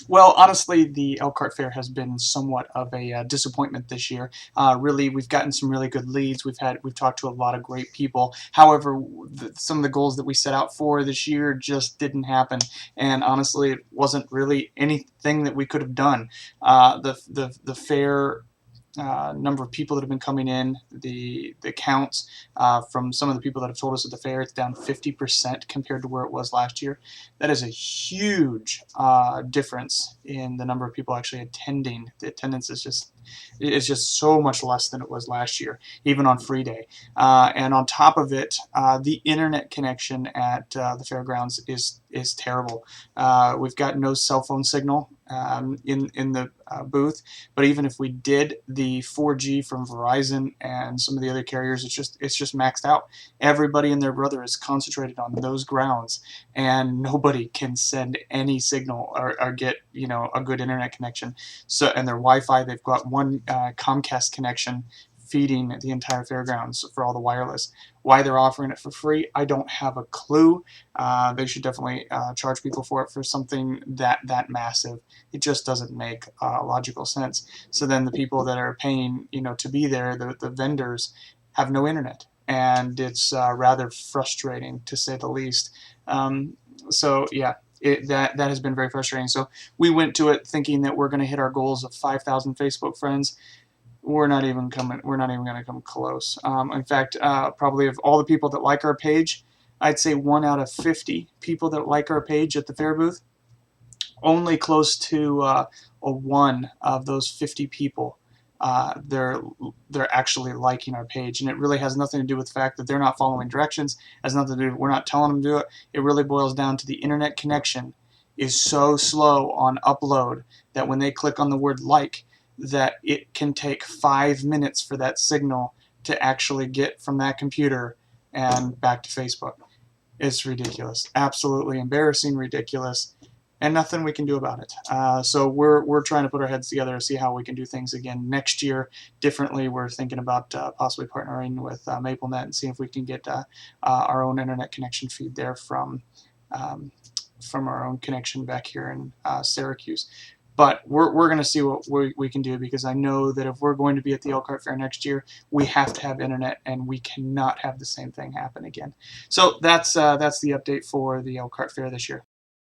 Well, honestly, the Elkhart Fair has been somewhat of a disappointment this year. Really, we've gotten some really good leads. We've talked to a lot of great people. However, some of the goals that we set out for this year just didn't happen. And honestly, it wasn't really anything that we could have done. The fair number of people that have been coming in, the counts from some of the people that have told us at the fair, it's down 50% compared to where it was last year. That is a huge difference in the number of people actually attending. The attendance is just so much less than it was last year, even on free day. And on top of it, the internet connection at the fairgrounds is terrible. We've got no cell phone signal in the booth. But even if we did, the 4G from Verizon and some of the other carriers, it's just maxed out. Everybody and their brother is concentrated on those grounds, and nobody can send any signal or get a good internet connection. So and their Wi-Fi, they've got one Comcast connection feeding the entire fairgrounds for all the wireless. Why they're offering it for free, I don't have a clue. They should definitely charge people for it for something that massive. It just doesn't make logical sense. So then the people that are paying, to be there, the vendors, have no internet, and it's rather frustrating to say the least. So yeah, that has been very frustrating. So we went to it thinking that we're going to hit our goals of 5,000 Facebook friends. We're not even coming. We're not even going to come close. In fact, probably of all the people that like our page, I'd say 1 out of 50 people that like our page at the fair booth, only close to a one of those 50 people, they're actually liking our page, and it really has nothing to do with the fact that they're not following directions. It has nothing to do. We're not telling them to do it. It really boils down to the internet connection is so slow on upload that when they click on the word like, that it can take 5 minutes for that signal to actually get from that computer and back to Facebook. It's ridiculous, absolutely embarrassing, ridiculous, and nothing we can do about it. So we're trying to put our heads together to see how we can do things again next year differently. We're thinking about possibly partnering with MapleNet and see if we can get our own internet connection feed there from our own connection back here in Syracuse. But we're going to see what we can do, because I know that if we're going to be at the Elkhart Fair next year, we have to have internet, and we cannot have the same thing happen again. So that's the update for the Elkhart Fair this year.